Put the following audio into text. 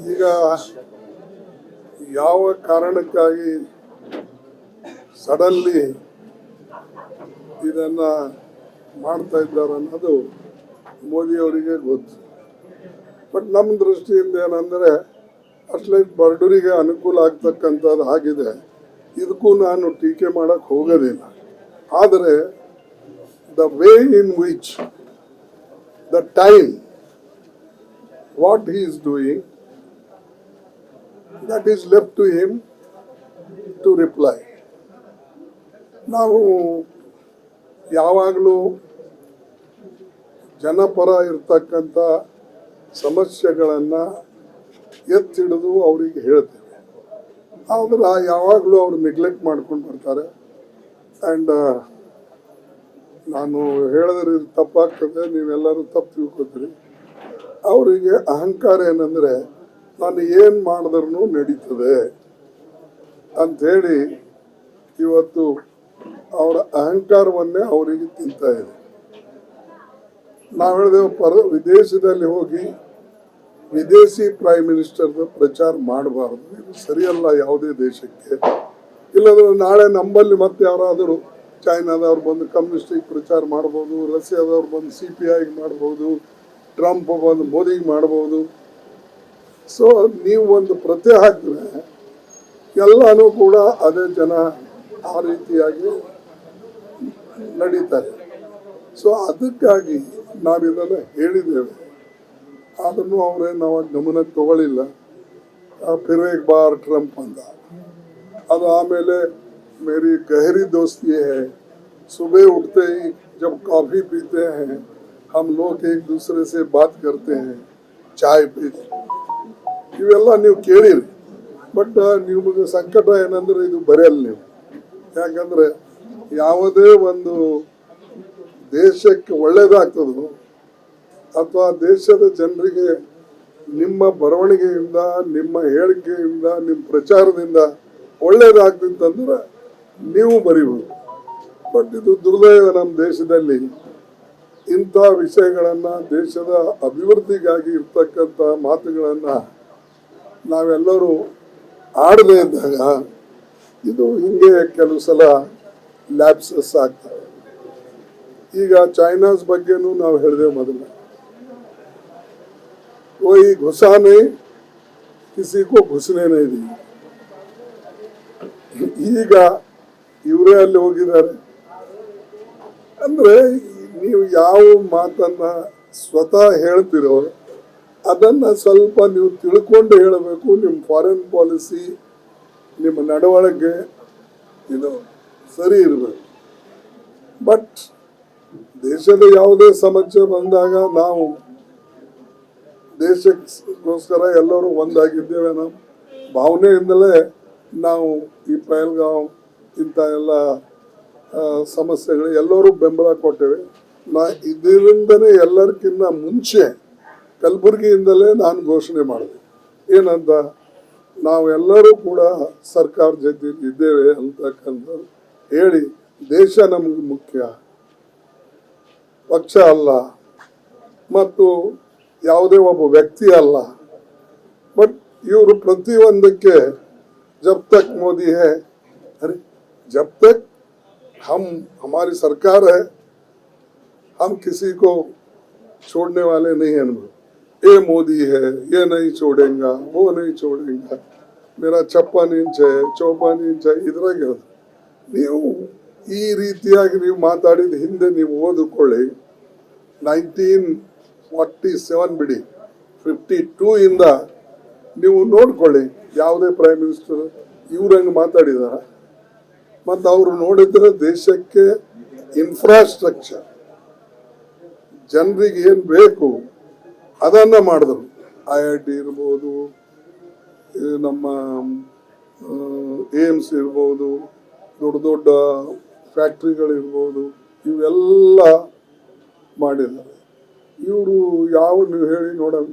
ಈಗ ಯಾವ ಕಾರಣಕ್ಕಾಗಿ ಸಡನ್ಲಿ ಇದನ್ನ ಮಾಡ್ತಾ ಇದ್ದಾರೆ ಅನ್ನೋದು ಮೋದಿಯವರಿಗೆ ಗೊತ್ತು. ಬಟ್ ನಮ್ಮ ದೃಷ್ಟಿಯಿಂದ ಏನಂದರೆ ಅಟ್ಲೀಸ್ಟ್ ಬಡವರಿಗೆ ಅನುಕೂಲ ಆಗ್ತಕ್ಕಂಥದ್ದು ಆಗಿದೆ. ಇದಕ್ಕೂ ನಾನು ಟೀಕೆ ಮಾಡೋಕ್ಕೆ ಹೋಗೋದಿಲ್ಲ. ಆದರೆ the way in which the time what he is doing that is left to him to reply. ನಾವು ಯಾವಾಗಲೂ ಜನಪರ ಇರ್ತಕ್ಕಂಥ ಸಮಸ್ಯೆಗಳನ್ನು ಎತ್ತಿಡಿದು ಅವರಿಗೆ ಹೇಳ್ತೇವೆ. ಆದ್ರೆ ಯಾವಾಗಲೂ ಅವರು ನೆಗ್ಲೆಕ್ಟ್ ಮಾಡ್ಕೊಂಡು ಬರ್ತಾರೆ. ಆ್ಯಂಡ್ ನಾನು ಹೇಳಿದ್ರೆ ತಪ್ಪಾಗ್ತದೆ, ನೀವೆಲ್ಲರೂ ತಪ್ಪು ತಿಳ್ಕೊತೀರಿ. ಅವರಿಗೆ ಅಹಂಕಾರ ಏನಂದರೆ ನಾನು ಏನು ಮಾಡಿದ್ರೂ ನಡೀತದೆ ಅಂಥೇಳಿ ಇವತ್ತು ಅವರ ಅಹಂಕಾರವನ್ನೇ ಅವರಿಗೆ ತಿಂತಾ ಇದೆ. ನಾವು ಹೇಳಿದೆವು ವಿದೇಶದಲ್ಲಿ ಹೋಗಿ ವಿದೇಶಿ ಪ್ರೈಮ್ ಮಿನಿಸ್ಟರ್ದು ಪ್ರಚಾರ ಮಾಡಬಾರ್ದು, ಇದು ಸರಿಯಲ್ಲ ಯಾವುದೇ ದೇಶಕ್ಕೆ. ಇಲ್ಲದ್ರೆ ನಾಳೆ ನಮ್ಮಲ್ಲಿ ಮತ್ತೆ ಯಾರಾದರೂ ಚೈನಾದವ್ರು ಬಂದು ಕಮ್ಯುನಿಸ್ಟಿಗೆ ಪ್ರಚಾರ ಮಾಡ್ಬೋದು, ರಷ್ಯಾದವ್ರು ಬಂದು CPIಗೆ ಮಾಡ್ಬೋದು, ಟ್ರಂಪ್ ಬಂದು ಮೋದಿಗೆ ಮಾಡ್ಬೋದು. ಸೊ ನೀವು ಒಂದು ಪ್ರತಿ ಹಾಕಿದ್ರೆ ಎಲ್ಲನೂ ಕೂಡ ಅದೇ ಜನ ಆ ರೀತಿಯಾಗಿ ನಡೀತಾರೆ. ಸೊ ಅದಕ್ಕಾಗಿ ನಾವಿದೆಲ್ಲ ಹೇಳಿದ್ದೇವೆ. ಆದ್ರೂ ಅವರೇ ನಾವು ಗಮನಕ್ಕೆ ತಗೊಳ್ಳಿಲ್ಲ. ಫಿರ್ ಬಾರ್ ಟ್ರಂಪ್ ಅಂತ ಅದು ಆಮೇಲೆ मेरी गहरी दोस्ती है, सुबह उठते ही जब कॉफ़ी पीते हैं हम लोग एक दूसरे से बात करते हैं, चाय पीते. ಇವೆಲ್ಲ ನೀವು ಕೇಳಿರಿ. ಬಟ್ ನಿಮಗೆ ಸಂಕಟ ಏನಂದ್ರೆ ಇದು ಬರೆಯಲ್ಲ ನೀವು. ಯಾಕಂದರೆ ಯಾವುದೇ ಒಂದು ದೇಶಕ್ಕೆ ಒಳ್ಳೆಯದಾಗ್ತದೋ ಅಥವಾ ದೇಶದ ಜನರಿಗೆ ನಿಮ್ಮ ಬರವಣಿಗೆಯಿಂದ, ನಿಮ್ಮ ಹೇಳಿಕೆಯಿಂದ, ನಿಮ್ಮ ಪ್ರಚಾರದಿಂದ ಒಳ್ಳೆಯದಾಗ್ತಿತ್ತಂದ್ರೆ ನೀವು ಬರೀಬೋದು. ಬಟ್ ಇದು ದುರ್ದೈವ, ನಮ್ಮ ದೇಶದಲ್ಲಿ ಇಂಥ ವಿಷಯಗಳನ್ನು, ದೇಶದ ಅಭಿವೃದ್ಧಿಗಾಗಿ ಇರ್ತಕ್ಕಂಥ ಮಾತುಗಳನ್ನು ನಾವೆಲ್ಲರೂ ಆಡದೇ ಇದ್ದಾಗ ಇದು ಹಿಂಗೆ ಕೆಲವು ಸಲ ಲ್ಯಾಪ್ಸಸ್ ಆಗ್ತವೆ. ಈಗ ಚೈನಾಸ್ ಬಗ್ಗೆನೂ ನಾವು ಹೇಳಿದೆವು ಮೊದಲು, कोई घुसा नहीं किसी को घुसने नहीं दी. ಈಗ ಇವರೇ ಅಲ್ಲಿ ಹೋಗಿದ್ದಾರೆ. ಅಂದ್ರೆ ನೀವು ಯಾವ ಮಾತನ್ನ ಸ್ವತಃ ಹೇಳ್ತಿರೋ ಅದನ್ನ ಸ್ವಲ್ಪ ನೀವು ತಿಳ್ಕೊಂಡು ಹೇಳಬೇಕು. ನಿಮ್ಮ ಫಾರಿನ್ ಪಾಲಿಸಿ, ನಿಮ್ಮ ನಡವಳಿಕೆ ಇದು ಸರಿ ಇರಬೇಕು. ಬಟ್ ದೇಶದ ಯಾವುದೇ ಸಮಸ್ಯೆ ಬಂದಾಗ ನಾವು ದೇಶಕ್ಕೋಸ್ಕರ ಎಲ್ಲರೂ ಒಂದಾಗಿದ್ದೇವೆ. ನಾವು ಭಾವನೆಯಿಂದಲೇ ನಾವು ಈ ಪಹಲ್ಗಾಂವ್ ಇಂಥ ಎಲ್ಲ ಸಮಸ್ಯೆಗಳು ಎಲ್ಲರೂ ಬೆಂಬಲ ಕೊಟ್ಟೇವೆ. ಇದರಿಂದನೇ ಎಲ್ಲರಿಗಿಂತ ಮುಂಚೆ ಕಲಬುರಗಿಯಿಂದಲೇ ನಾನು ಘೋಷಣೆ ಮಾಡಿದೆ. ಏನಂತ, ನಾವೆಲ್ಲರೂ ಕೂಡ ಸರ್ಕಾರ ಜೊತೆ ಇದ್ದೇವೆ ಅಂತಕ್ಕಂಥ ಹೇಳಿ, ದೇಶ ನಮಗೆ ಮುಖ್ಯ, ಪಕ್ಷ ಅಲ್ಲ ಮತ್ತು ಯಾವುದೇ ಒಬ್ಬ ವ್ಯಕ್ತಿ ಅಲ್ಲ. ಬಟ್ ಇವರು ಪ್ರತಿಯೊಂದಕ್ಕೆ जब तक मोदी है, अरे जब तक हमारी सरकार है हम किसी को छोड़ने वाले नहीं हैं. ये मोदी है, ये नहीं छोड़ेगा, वो नहीं छोड़ेगा, मेरा 56 इंच है, 54 इंच है. ಇದ್ರಾಗೆ ನೀವು ಈ ರೀತಿಯಾಗಿ ನೀವು ಮಾತಾಡಿದ ಹಿಂದೆ ನೀವು ಓದಿಕೊಳ್ಳಿ. 1947 ಬಿಡಿ, 52 ಇಂದ ನೀವು ನೋಡ್ಕೊಳ್ಳಿ, ಯಾವುದೇ ಪ್ರೈಮ್ ಮಿನಿಸ್ಟರ್ ಇವ್ರಂಗೆ ಮಾತಾಡಿದಾರ. ಮತ್ತು ಅವರು ನೋಡಿದ್ರೆ ದೇಶಕ್ಕೆ ಇನ್ಫ್ರಾಸ್ಟ್ರಕ್ಚರ್, ಜನರಿಗೆ ಏನು ಬೇಕು ಅದನ್ನು ಮಾಡಿದ್ರು. IIT ಇರ್ಬೋದು, ನಮ್ಮ ಏಮ್ಸ್ ಇರ್ಬೋದು, ದೊಡ್ಡ ದೊಡ್ಡ ಫ್ಯಾಕ್ಟ್ರಿಗಳಿರ್ಬೋದು, ಇವೆಲ್ಲ ಮಾಡಿದ್ದಾರೆ. ಇವರು ಯಾವ ನೀವು ಹೇಳಿ ನೋಡೋಣ.